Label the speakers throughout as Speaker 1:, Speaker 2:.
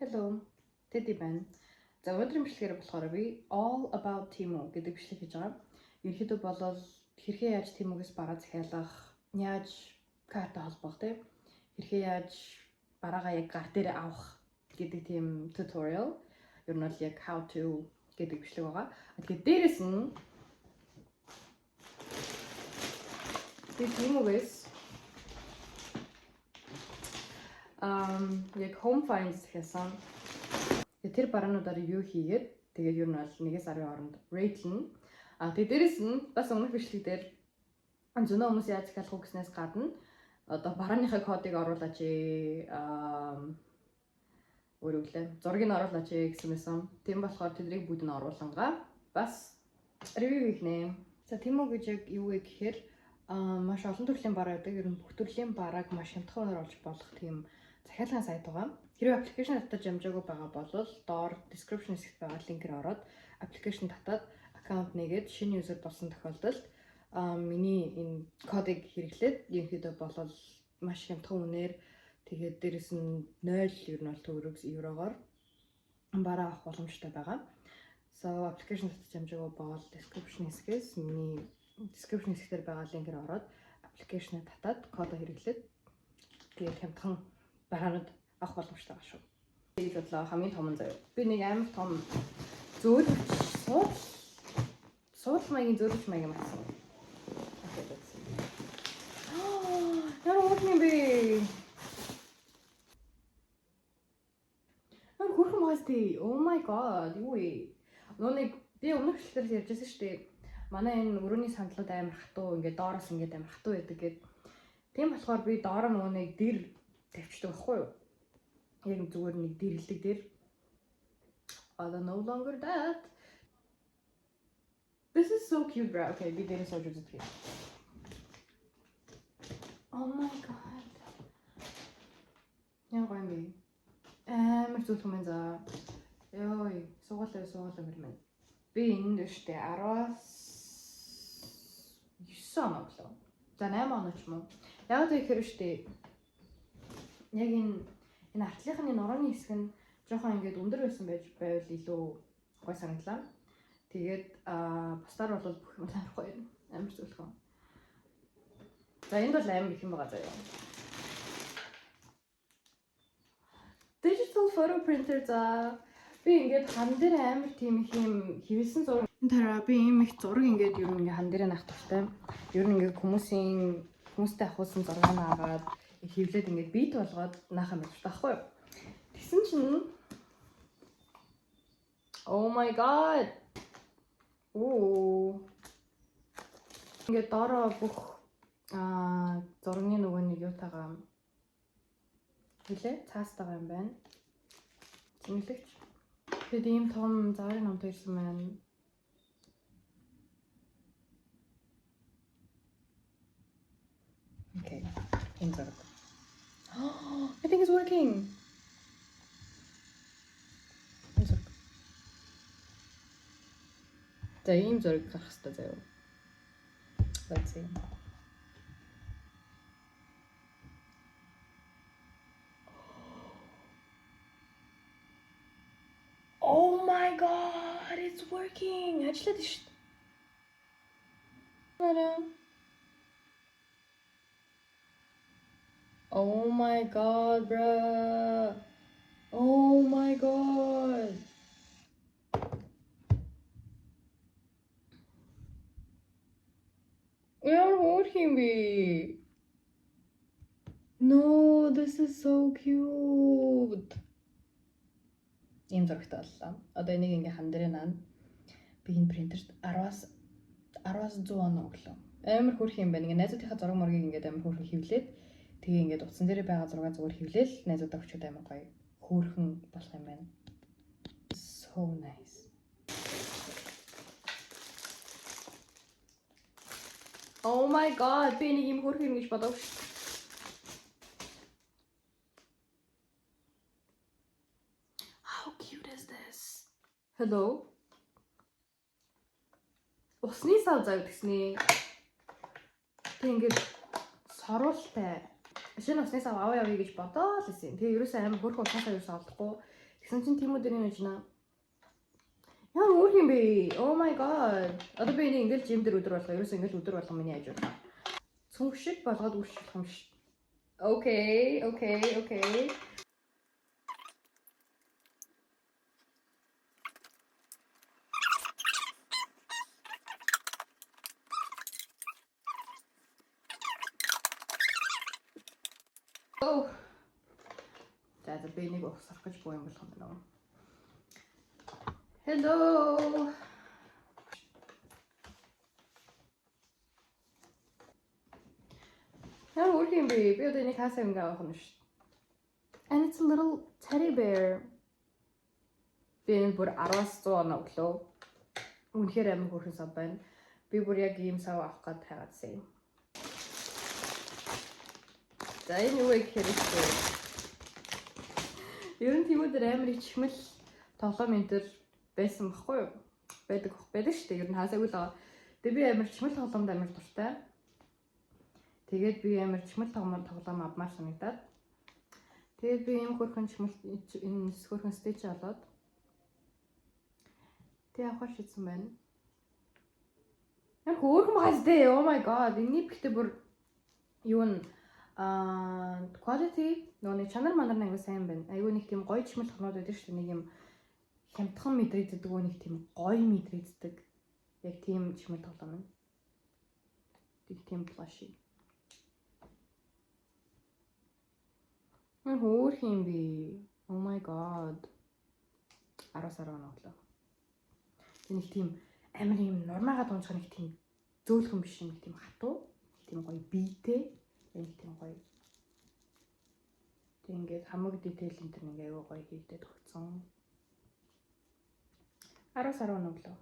Speaker 1: Hello. Teddy байна. За өнөөдрийн бичлэгээр болохоор би All About Temu гэдэг бичлэг хийж байгаа. Ерөнхийдөө болол хэрхэн яаж Temu-гээс бараа захиалах, яаж карта холбох тийм хэрхэн яаж бараагаа яг гар дээр авах гэдэг тийм tutorial. Ер нь бол яг how to гэдэг бичлэг байгаа. Тэгэхээр дээрэс нь би Temu-гээс яг home finds гэсэн тэр бараануудаар юу хийгээд тэгээд ер нь бол 1-10 хооронд rate-лнэ. Тэгээд дээрэс нь бас өмнөх бичлэг дээр зөндөө хүмүүс яаж захиалах уу гэснээс гадна одоо барааныхаа кодыг оруулаач өөрөглөө зургийг нь оруулаач гэсэн мэсэн. Тийм болохоор тэднийг бүгд нь оруулангаа бас ревю хийх нэ. За Temu гэж яг юу вэ гэхээр маш олон төрлийн бараа байдаг. Ер нь бүх төрлийн барааг маш хямдхан өнөр олж болох тийм захиалгын сайт байгаа. Хэрвээ аппликейшн татаж амжаагүй байгаа бол доор description хэсэгт байгаа линкээр ороод аппликейшн татаад аккаунт нээгээд шинэ юзер болсон тохиолдолд миний энэ кодыг хэрэглээд ерөнхийдөө болол маш хямдхан үнээр тэгээд дээрэс нь 0 ер нь бол төгрөг еврогоор бараа авах боломжтой байгаа. So аппликейшн татаж амжаагүй бол description хэсгээс миний description хэсгээр байгаа линкээр ороод аппликейшнээ татаад кодоо хэрэглээд тэгээд хямдхан бараанууд авах боломжтой байгаа шүү. Тэгээд бодлоо хамгийн том нь заяа. Би нэг амар том зөөлөвч сууд маягийн зөөлөвч маяг юм авсан. Яа уурны бэ? Хөрхөн маасти. Oh my god. Юу вэ? Нүг би өмнөх хэсгээр ярьжсэн шүү дээ. Манай энэ өрөөний сандлууд амар хатуу ингээд доороос ингээд амар хатуу байдаг гэд. Тийм болохоор би доороо нүг дэр тавьчихдаг байхгүй юу? Яг зүгээр нэг дэрэлдэг дээр. No longer that. This is so cute, bro. Okay, би дээрээ сууж үздэг. Oh my god. Яа гоо юм бэ? Амар зүлх юм за. Йой, суугаалаа мэрмэн. Би энд дэжтэй 19 оноо болов. За 8 оноо ч юм уу. Яг тэгэхээр штэ. Яг энэ артлынхны нурууны хэсэг нь жоохон ингээд өндөр байсан байвал илүү гой санагдлаа. Тэгээд бусдаар бол бүх юм амар гоё амар зөвлөхөн. За энд бол амар их юм байгаа заяа. Digital photo printer за би ингээд хан дээр амар тийм их юм хэвлсэн зураг. Тараа би ийм их зураг ингээд ер нь ингээд хан дээр наах тавтай. Ер нь ингээд хүмүүстэй авахсан зураг наагаад хэвлээд ингээд бит болгоод наах юм байна таахгүй юу? Тэгсэн чинь oh my god. Оо. Ингээд доороо бүх зургийн нөгөө нэг юутайгаа хэлээ цаастайгаа юм байна. Зингэлэгч. Тэгээд ийм том зарын номтой ирсэн байна. Okay. Энэ зураг. Oh, I think it's working. За ийм зураг гарах хэрэгтэй заяа. Let's see. Oh my god, it's working. Ажиллаад шүү дээ. Oh my god, bro. Oh my god. You're working me. No, this is so cute. Ийм зурагтай боллоо. Одоо энийг ингээ хан дээр наана. Би энэ принтерт 10-аас 100 оноо өглөө. Амар хөрх юм байна. Ингээ найзуудынхаа зураг мөргийг ингээ амар хөрхөн хевлээд тэгээ ингээд утсан дээр байгаа зураг зүгээр хевлээл найзуудаа өчүүд амар гоё хөөрхөн болох юм байна. So nice. Oh my god, би нэг юм хөөрхөн гэж бодов. How cute is this? Hello. Усны сав зав гэснээ. Тэг ингээд соруултай. Шинэ уснаас аваа явъя гэж бодоод л байсан. Тэгээ ерөөсөө амар хөрхөн уснасаа ерөөсөө олдохгүй. Тэгсэн чинь тийм үдэрийн нүжнэ. Яа өөр юм бэ? Oh my god. Одоо би энийг ингээл жим дээр өдөр болгоо. Ерөөсөө ингээл өдөр болгоо миний ажил. Цүнх шиг болгоод үргэлжлэх юм шиг. Okay. Oh. За би энийг ухсах гэж боо юм болох юм байна. Hello. Яа өөр юм бэ? Би одоо энийг хаасаа ингээ авах юм шүү. And it's a little teddy bear. Би энэ бүр 10-100 оноо өглөө. Үнэхээр амар хөрхөн сав байна. Би бүр яг ийм сав авах гээд хайгаадсан юм. За энэ юу вэ гэхээр ер нь тиймүүдэр амар ичмэл тоглоом энэ төр байсан баггүй юу? Байдаг шүү дээ. Ер нь хаасаагүй л байгаа. Тэгээ би амар чимэл тоглоомд амар дуртай. Тэгээд би амар чимэл тоглоом авмаар санагдаад. Тэгээд би ийм хөрхөн чимэл энэ хөрхөн стейч олоод тэг авах шийдсэн байна. Яг хөөрхөн байгаас дээ. Oh my god. Энийний бихтэй бүр юу н quality нөөний чанар манар нэг сайн байна. Айгүй нэг тийм гоё чимэл хоноод байдаг шүү дээ. Нэг юм хямдхан мэдрэгддэг, нэг тийм гоё мэдрэгддэг. Яг тийм чимэл тоглоом юм. Тийм плаши. Хөөх юм би. Oh my god. 10 онооглоо. Нэг тийм амар юм нормаага дуусах нэг тийм зөөлхөн биш юм, тийм хатуу, тийм гоё биетэй. Нэг тийм гоё. Тэг ингээд хамаг детейл энэ төр ингээ аюу гоё хийгдээд өгцөн. 10 онооглоо.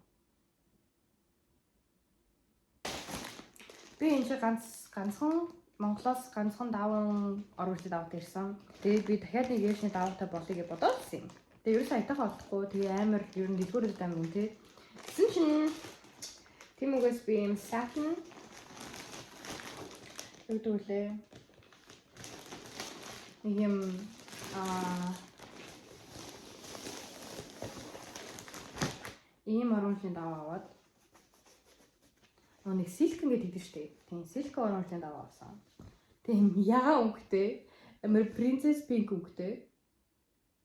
Speaker 1: Би энэ ганцхан Монголоос ганцхан даван оруулаад аваад ирсэн. Тэгээд би дахиад нэг яшны давантай болъё гэж бодоодсэн юм. Тэгээд ерөөсөө айтайхан олдохгүй. Тэгээ амар ер нь дэлгүүрээд амар юм тий. Тэгсэн чинь тийм үгээс би юм satin үүдүүлээ. Нэг юм ийм оруулын даваа аваад нэг силк ингээд хийдэг штеп. Тийм силк оруулын даваа авсан. Тийм яга өнгөтэй, амар princess pink өнгөтэй.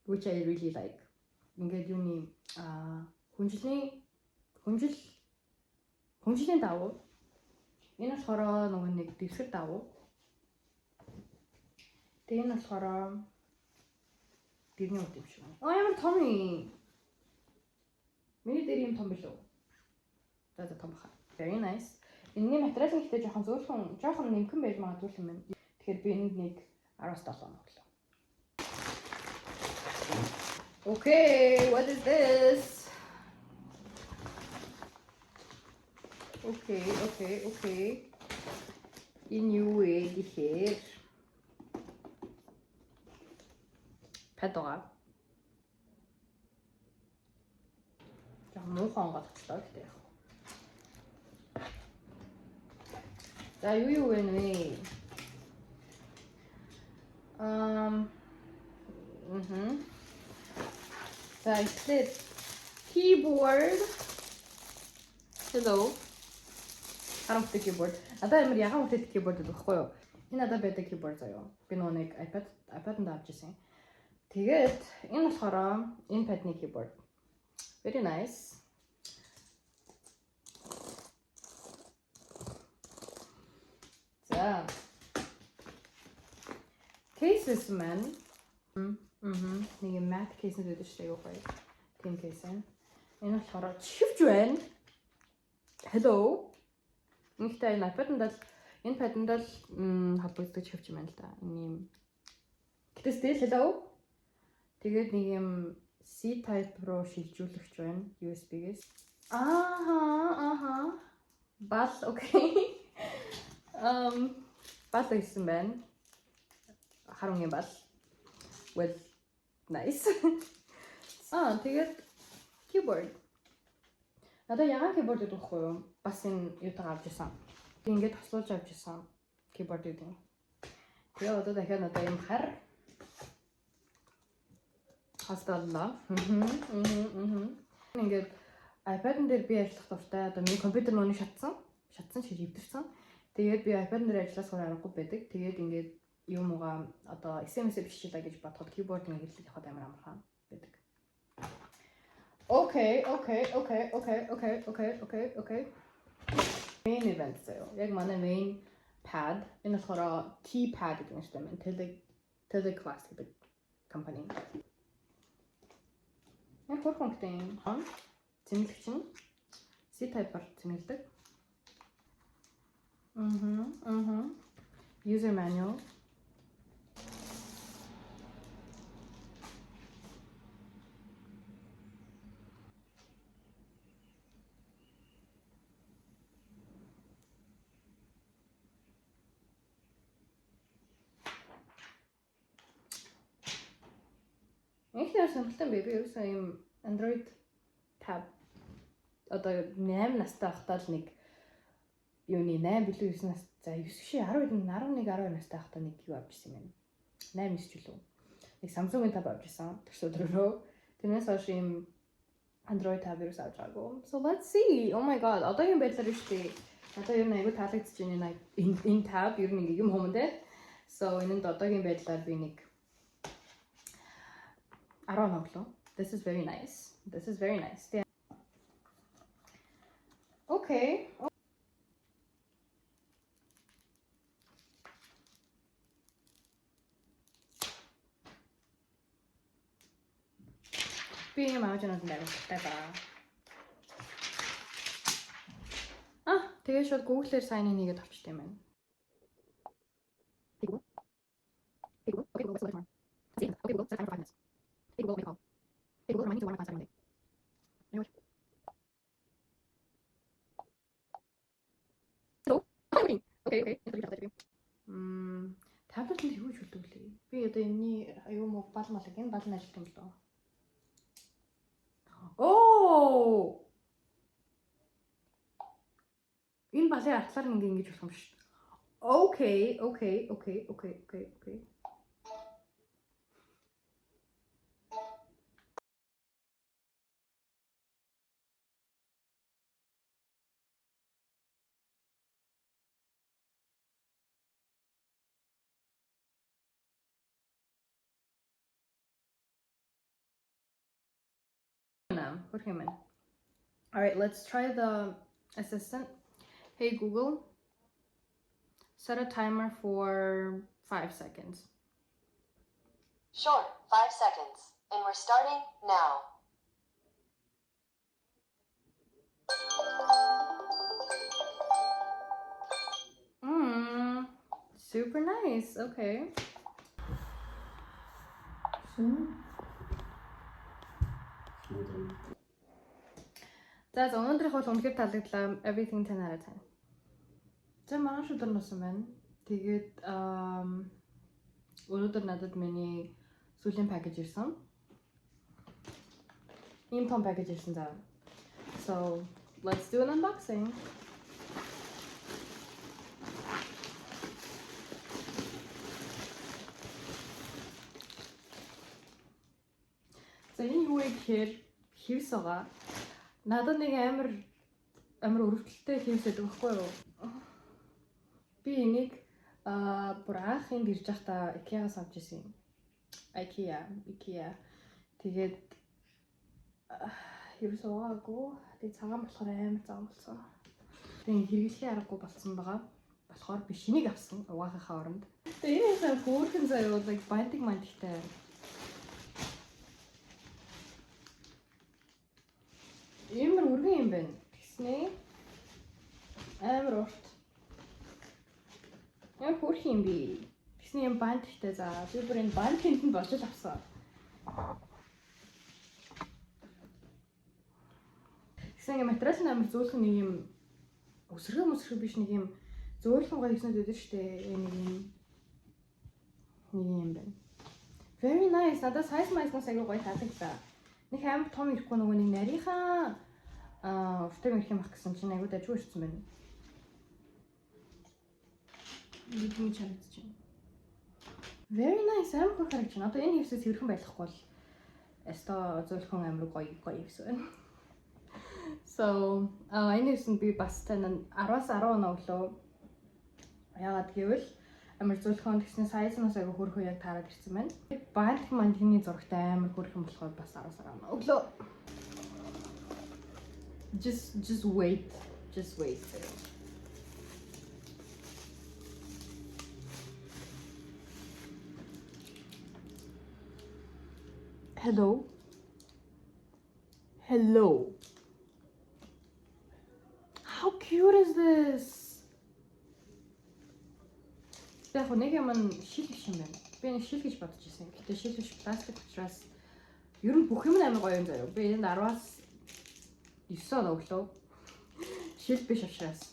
Speaker 1: Which I really like. Ингээд юуны хүнжлийн давуу. Энэ болохоор нөгөө нэг дэвсгэр давуу. Тэгээ энэ болохоор дэрний үт юм шиг. Ямар том юм. Миний дээр юм том билүү? За том баха. Very nice. Энэний материал нь ихтэй жоохон нэмхэн байж магадгүй юм байна. Тэгэхээр би энд нэг 17 оноглоо. Okay, what is this? Okay. Энэ юу вэ гэхээр падгаа. Муухан голчлоо гэдэг яг. За юу вэ нэ? За ихлээр keyboard. Hello. Харамтай keyboard. Надад амар ягаан үтэй keyboard байхгүй юу? Энэ надад байдаг keyboard заяа. Би нэг iPad-д авч ирсэн. Тэгээд энэ болохоор энэ pad-ны keyboard. Very nice. За. Cases man. Нэг matte case гэдэг шүү дээ. Тийм case энэ. Энэ болохоор чивж байна. Hello. Нэгтэй энэ iPad-д л холбогддог чивж байна л да. Энэ юм. Гэтэл hello. Тэгээд нэг юм C-type руу шилжүүлэгч байна USB-гээс. Бал окей. Бал гэсэн байна. Харунгийн бал. Well, nice. Тэгээд keyboard. Надад ягаан keyboard гэдэг байхгүй юу? Бас энэ юутайгаа авч ирсан. Би ингээд тослуулж авч ирсан keyboard гэдэг. Тэгээ одоо дахиад надаа юм хар хастаална. Ингээд iPad-н дээр би ажиллах дуртай. Одоо миний компьютер нүг шатсан шиг өвдөрсөн. Тэгээд би iPad-н дээр ажилласаар аргагүй байдаг. Тэгээд ингээд юм угаа одоо SMS биччихлээ гэж бодоход keyboard ингээд л явахад амар амархан байдаг. Okay. Main event заяа. Яг манай main pad энэ болохоор keypad гэдэг юм шиг байна. Teleclass гэдэг компани. Яг хөрхөнгөтэй юм. Зэмлэгч нь C-type-аар зэмлэдэг. User manual. Эхлээд сонирхолтой байв. Ерөөсөө юм Android tab одоо 8 настай байхдаа л нэг юуны 8 билүү 9 нас за 9 ши 11 12 настай байхдаа нэг юу авчихсан юм байна. 8 9 ч үлээ. Нэг Samsung-ын tab авчихсан. Тэрс өдрөө. Тэрнээс хойш юм Android tab ерөөс авч байгаагүй. So let's see. Oh my god. Одоогийн байдлаар шүү дээ. Одоо ер нь айгүй таалагдчихж байна энэ tab ер нь юм хүмүүс те. So энэнд одоогийн байдлаар би нэг 10 оглоо. This is very nice. Okay. Би юм авч яваад байгаа ба. Тэгээ шууд Google-ээр sign in хийгээд авчтай юм байна. Okay. Таблетанд юу ч үлдээ лээ. Би одоо энэний аюу муу бал малаг энэ бал нь ажилт юм л доо. Оо! Энэ балын артлаар ингэж болох юм шүү дээ. Okay. All right, let's try the assistant. Hey Google, set a timer for 5 seconds.
Speaker 2: Sure, 5 seconds. And we're starting now.
Speaker 1: Super nice. Okay. За өнөөдрийнх бол үнэхээр таалагдлаа. Everything 10 out of 10. За маш өдөр нуусан байна. Тэгээд өнөөдөр надад миний сүүлийн пакэж ирсэн. Ийм том пакэж ирсэн заа. So, let's do an unboxing. За энэ юу вэ гэхээр хевс байгаа. Надад нэг амар өрөвдөлттэй хевс байдаг байхгүй юу? Би энийг бүр анх энд ирж байхдаа IKEA-гаас авч ирсэн юм. IKEA. Тэгээд ерөөс угаагүй. Тэгээд цагаан болохоор амар цагаан болсон. Тэгээд хэрэглэхийн аргагүй болсон байгаа. Болохоор би шинийг авсан угаахынхаа оронд. Тэгээд энэ хөөрхөн заяа like бантик мантиктай. Ямар өргөн юм байна. Тэгснэ. Амар урт. Яа хөөрх юм би. Тэгснэ юм бантиктай за. Би бүр энэ бантинд нь божил авсан. Тэгснэ материал нь амар зөөлхөн нэг юм өсрөө биш нэг юм зөөлхөн гоё хийснүүд байдаг шүү дээ. Нэг юм байна. Very nice. Надад size size-наас аягүй гоё таалагдлаа. Нэг амар том ирэхгүй нөгөө нэг нарийнхаа уртыг ирэх юм ах гэсэн чинь аягүй дажгүй ирсэн байна. Бидний чамд чинь. Very nice. Амар хурд харагч байна. Одоо энэ хевсээс хэрхэн байхгүй бол эсто зөвлөхөн амар гоё хевс байна. So, энэ хевсэнд би бас тань 10-аас 10 оноо өглөө. Яагаад гэвэл амар зөвлөхөн тэгснэ сайзнаас аяга хөрхөө яг таарад ирсэн байна. Баанх мандины зурагтай амар хөрхөн болохоор бас 10-аас 10 оноо өглөө. Just wait. Just wait. Hello. Hello. How cute is this? Яг нэг юм шил гэж юм байна. Би нэг шил гэж бодож ирсэн. Гэтэ шил биш пластик учраас ер нь бүх юм амар гоё юм заяа. Би энд 10-аас 9 оноо өглөө. Шил биш учраас.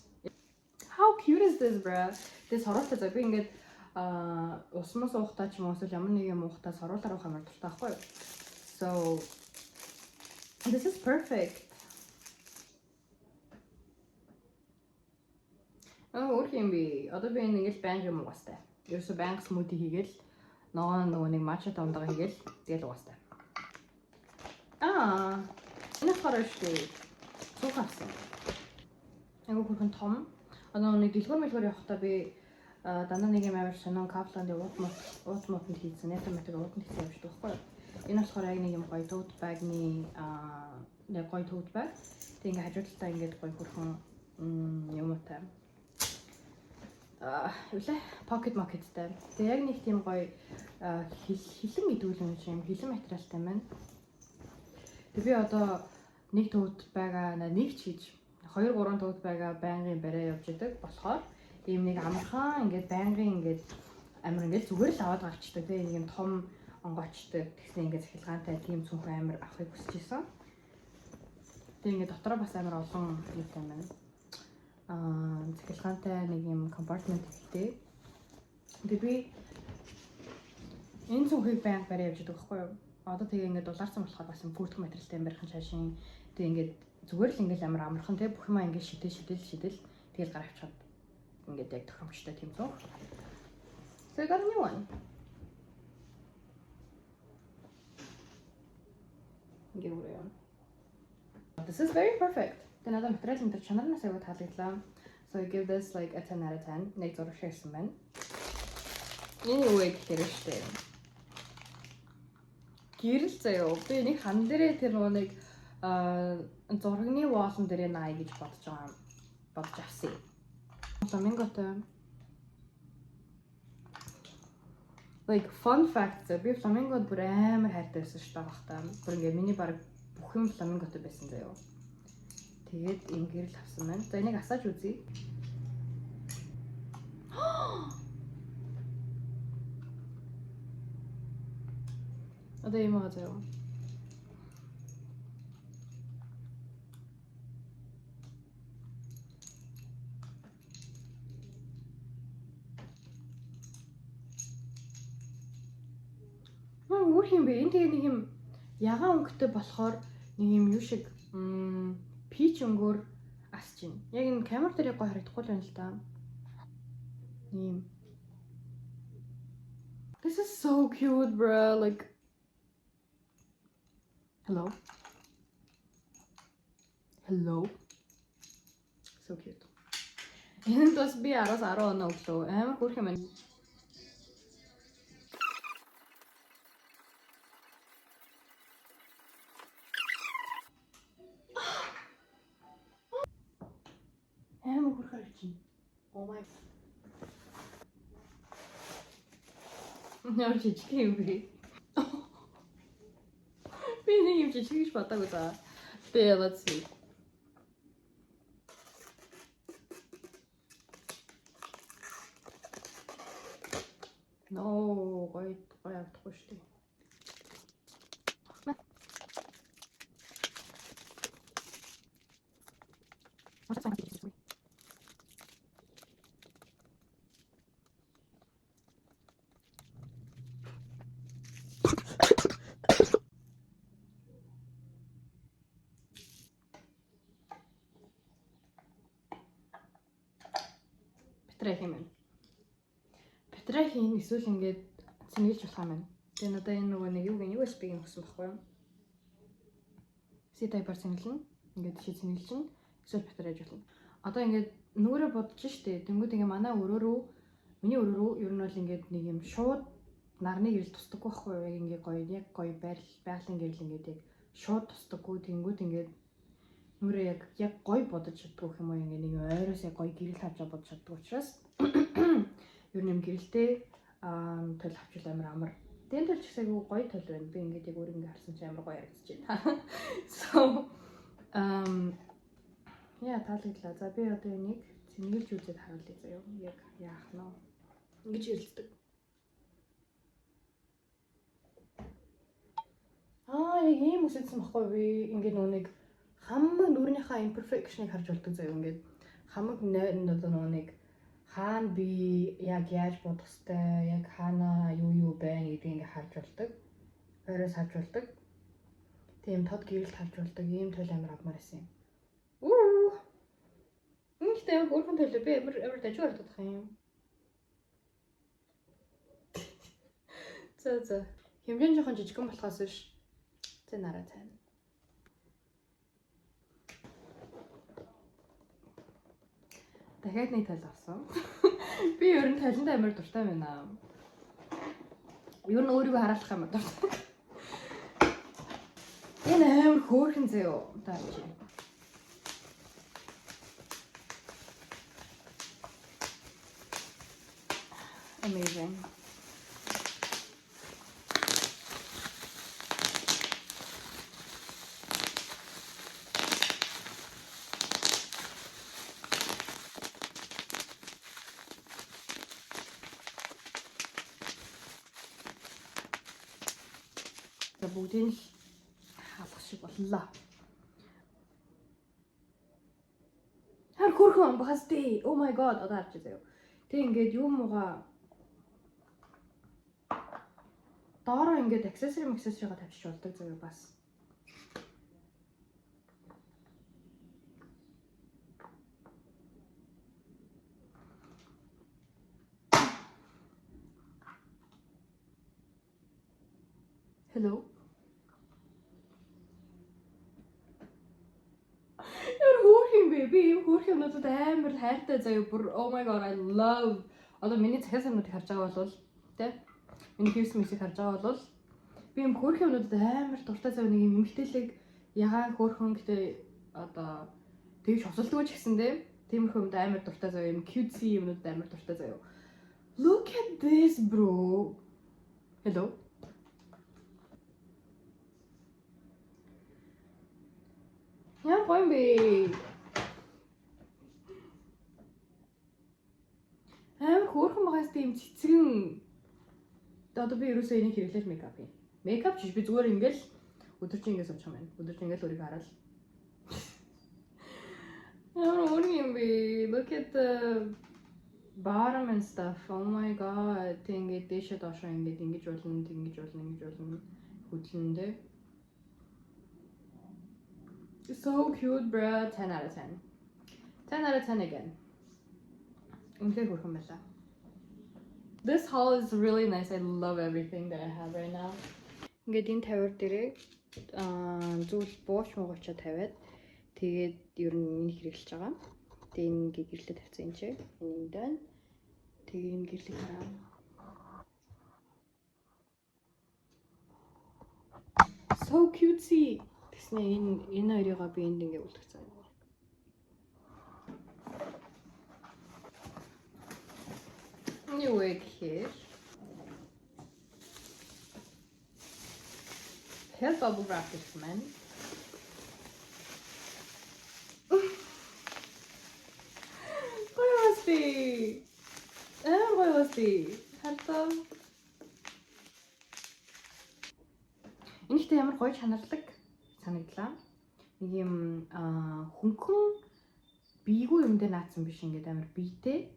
Speaker 1: How cute is this, bro? This хоролтой заа. Би ингээд усмас уухтаа ч юм уу эсвэл ямар нэг юм уухтаа соруулаар авах амар дуртай байхгүй юу? So this is perfect. Өөр юм би. Одоо би нэг л банк юм угаастай. Ерөөсө банк смуди хийгээл нөгөө нэг матча тавдагаа хийгээл тэгэл угаастай. Энэ хороший. Цуг авсан. Айгу хөрхөн том. Одоо нэг дэлгүүр явахдаа би дандаа нэг юм амар сонин капланд уутмууд хийсэн. Нэтэмэтэг уутмууд хийсэн юм шиг байхгүй юу? Энэ болохоор яг нэг юм гоё tote bag-ны яг гоё tote bag. Тэг ингээ хажуудалтаа ингээд гоё хөрхөн юмтай. Үлээ pocket market-тай. Тэг яг нэг тийм гоё хилэн мэдүүлэн юм хилэн материалтай байна. Тэг би одоо нэг tote bag-аа нэг чиж 2-3 tote bag-аа байнгын барай явж идэг болохоор ийм нэг амархан ингээд байнгын ингээд амар ингээд зүгээр л аваад гарчдаг. Тэг нэг юм том онгоочтой тэгснэ ингээд захилгаантай тийм цүнхэн амар авахыг хүсэж исэн. Тэг ингээд дотроо бас амар олон юутай байна. Захилгаантай нэг юм компартмент ихтэй. Тэг би энэ цүнхийг байнга барай явж идэг байхгүй юу? Одоо тэгээ ингээд дулаарсан болохоор бас юм бүрдэх материалтай юм барих шашин. Тэг ингээд зүгээр л ингээд амар амархан тэг бүх юм ингээд шидэл тэгэл гаравчаад ингээд яг тохиромжтой тийм цүнх. So I got a new one. This is very perfect. Then other materials in the channel na sayo taligla. So I give this like a 10 out of 10. Нэг зураг ширсэн байна. Anyway, хэрэгтэй. Гэрэл заяо. Би нэг хан дээрээ тэр нэг зурагны wall-н дээрээ наая гэж бодож авсан. Фламинготой. Like fun fact, би фламингод бүр амар хайртай байсан шүү дээ багтаа. Бүр ингээ миний баг бүх юм фламинготой байсан заяо. Тэгээд энэ гэрэл авсан байна. За энийг асааж үзье. Одоо юм аа заяо. Өөр юм бэ? Энэ тэгээ нэг юм ягаан өнгөтэй болохоор нэг юм юу шиг пич өнгөөр асч байна. Яг энэ камер дээр гоё харагдахгүй л байна л да. Ийм. This is so cute, bro. Like Hello. So cute. Энэ бас би 10-10 оноо өглөө амар хүрх юм байна. Oh my. Яа жижиг юм бэ? Би нэг юм жижиг гэж бодоагүй за. Let's see. No, гоё явахгүй шүү дээ. Петрахим эсвэл ингээд цэнгэлж болох юм байна. Тэгээ надаа энэ нөгөө нэг USB-г өгсөн байхгүй юу? C-type-аар цэнгэлнэ. Ингээд жишээ цэнгэлжин эсвэл батарейж болно. Одоо ингээд нүрээ бодож штэ. Тэнгүүд ингээ манай миний өрөө рүү ер нь бол ингээд нэг юм шууд нарны гэрэл тусдаггүй байхгүй юу? Яг гоё байгалийн гэрэл ингээд яг шууд тусдаггүй. Тэнгүүд ингээд нүрээ яг гоё бодож чаддгүй юм уу? Ингээ нэг ойроос яг гоё гэрэл авч бодож чаддгүй учраас ер нь юм гэрэлтэй тойл авчвал амар. Тэн тойл ч гэсэн гоё тойл байна. Би ингээд яг өөр ингээ харсан чинь амар гоё харагдчихэв. So яа таалагдлаа. За би одоо энийг цэнгэлж үзээд харуулъя заяа. Яг яах нь вэ? Ингэж ярилцдаг. Яг ийм үсэлсэн баггүй би ингээд нэг хамаг нүрийнхаа imperfection-ыг харж болдог заяа. Ингээд хамаг нөгөө нэг хаана би яг яаж бодох хэвтэй, яг хаана юу байна гэдгийг ингээд харж болдог. Ойроос харж болдог. Тийм тод гэрэлт харж болдог. Ийм тойл амар авмаар байсан юм. Ингээд өөрхөн тойлоо би амар дажгүй харагдах юм. За. Хэмжээ жоохон жижигхэн болохоос биш. Тэ нараа тань. Дахиад нэг тойл авсан. Би ер нь тойлонд амар дуртай байна. Ер нь өөрийгөө хараалах юм дуртай. Энэ амар хөөрхөн зөө таач. Amazing. Бүгдийг хаалгах шиг боллоо. Хар хөрхөн багастай. Oh my god, одоо харж байгаа. Тэг ингээд юм уугаа доороо ингээд accessory-га тавьчих болдог заяа бас. Hello. Би хөөрхөн юмнуудад амар хайртай заяа бүр oh my god I love. Одоо миний захиас юмнуудыг харж байгаа бол тэ миний хийсмэсийг харж байгаа бол би юм хөөрхөн юмнуудад амар дуртай заяа нэг юм эмгтээлэг ягаан хөөрхөн гэдэг одоо тэгж хосолдгоо ч гэсэн тиймэрхүү юмд амар дуртай заяа юм cutesy юмнуудад амар дуртай заяа. Look at this bro. Hello. Яа гоё бэ? Хөөрхөн багаас тийм цэцгэн одоо би ерөөсөө энийг хэрэглэж мейкап юм. Мейкап ч би зүгээр ингээл өдөржин ингээс авчих юм байна. Өдөржин ингээл өөрийгөө хараад. Өөр юм би look at the bottom and stuff. Oh my god. Ингээд дэшээ доошоо ингэж болно. Хөдлөндөө. So cute bro. 10 out of 10. 10 out of 10 again. Үнэхээр хөөрхөн байлаа. This haul is really nice. I love everything that I have right now. Ингээд энэ тавиар дээрээ зүйл бууч муугачаа тавиад тэгээд ер нь энийг хэрэглэж байгаа. Тэгээд энэ гэрлээ тавьсан юм чи. Энэ дан. Тэгээд энэ гэрлийг хараа. So cutesy. Тэснэ энэ хоёрыгаа би энд ингээд үлдгэсэн. New egg here. Here's bubble wrap this man. What was the? Хартай. Энийхтэй ямар гоё чанарлагдаг санагдлаа. Нэг юм хөнгөн бийгүй юм дээр наацсан биш ингээд амар бийтэй.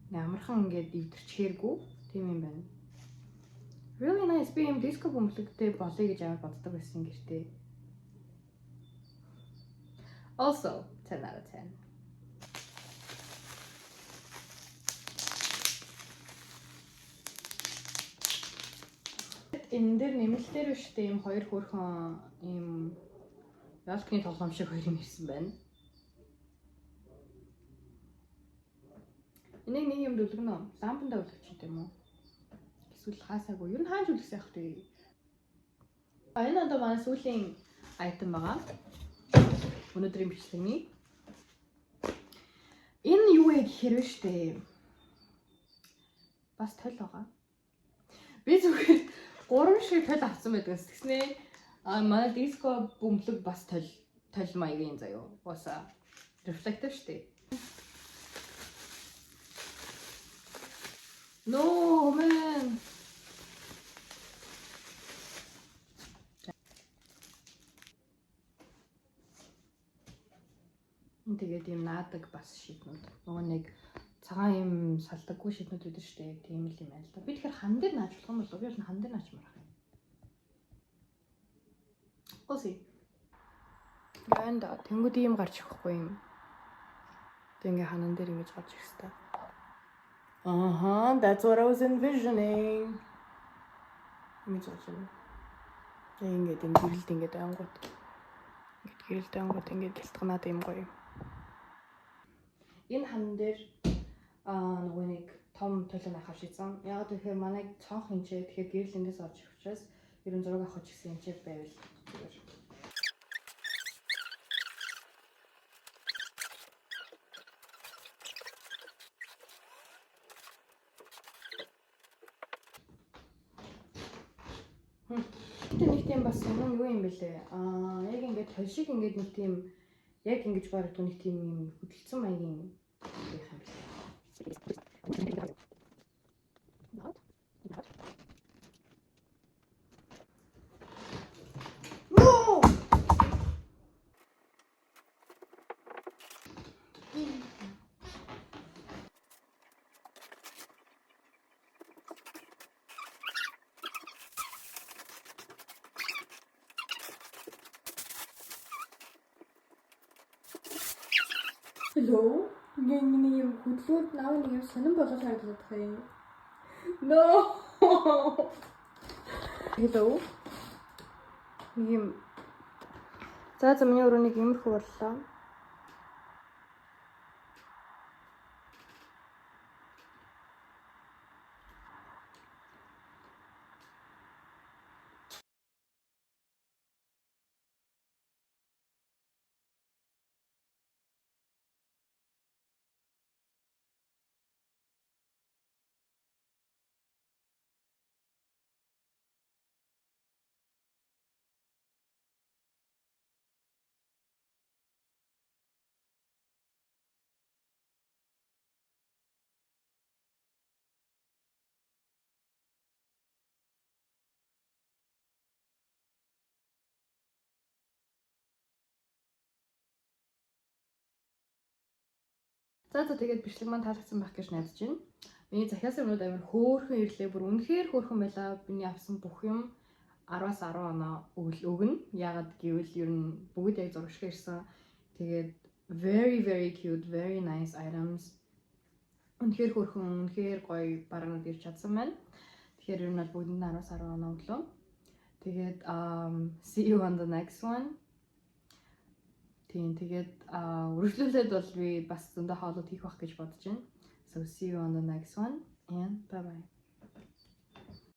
Speaker 1: Амархан ингээд ивдэрчээргүй тийм юм байна. Really nice. Би юм диско бөмбөлөгтэй болъё гэж амар боддог байсан гэртээ. Also 10 out of 10. энэ дээр нэмэлтээр биш үү ийм хоёр хөрхөн ийм ялкны тоглоом шиг хоёр юм ирсэн байна. Энийг нэг юм дүлгэнэ үү? Лампандаа үлгэж юм уу? Эсвэл хаасаагүй. Ер нь хааж үлгсэн явах тий. Энэ одоо манай сүүлийн айтем байгаа. Өнөөдрийн бичлэгний. Энэ юу вэ гэхээр штэ. Бас тойл байгаа. Би зүгээр 3 шиг тойл авсан байдаг. Тэгснээ манай диско бөмбөлөг бас тойл маягийн заяо. Уусаа reflective штэ. No man. Тэгээд юм наадаг бас шийднүүд. Нөгөө нэг цагаан юм салдаггүй шийднүүд үүдэн штэ. Тийм л юм байл та. Би тэгэхээр хан дээр наажуулах юм болов уу? Би бол хан дээр наачмаар байна. Оси. Гэнда тэнгууд ийм гарч ирэхгүй юм. Тэг ингээ ханан дээр ингэж гарч ирэх хэвээр. That's what I was envisioning. Ингэж гарч ирнэ. Ингээд юм гэрэлд ингээд ангууд. Ингээд гэрэлд ангууд ингээд гэлтганаад юм гоё. Энэ хан дээр нөгөө нэг том толон авах шийдсэн. Яг тэгэхээр манай цонх хинчээ тэгэхээр гэрэл эндээс орж ирэх учраас ерөн зураг авах гэсэн юм чи байвал зүгээр. Нэг тийм бас юм юу юм бэлээ. Яг ингээд толь шиг ингээд нэг тийм яг ингэж барагдсан нэг тийм юм хөдөлсөн маягийн юм байх юм бэлээ. No! Hello. Ингээ миний юм хөдлөөд нав нэг юм сонирн болгож харагдаад байгаа юм. No. Hello. Ийм за миний өрөө нэг иймэрхүү боллоо. За тэгээд бичлэг маань таалагдсан байх гэж найдаж байна. Миний захиалсан юмуд амар хөөрхөн ирлээ. Бүр үнэхээр хөөрхөн байлаа. Миний авсан бүх юм 10-аас 10 оноо өгнө. Ягаад гэвэл ер нь бүгд яг зурагшгүй ирсэн. Тэгээд very cute, very nice items. Үнэхээр хөөрхөн, үнэхээр гоё барганууд ирж чадсан байна. Тэгэхээр ер нь бол бүгдэнд 10-аас 10 оноо өглөө. Тэгээд see you on the next one. Тэгээд үргэлжлүүлээд бол би бас зөндөө хоолууд хийх байх гэж бодож байна. So see you on the next one and bye bye.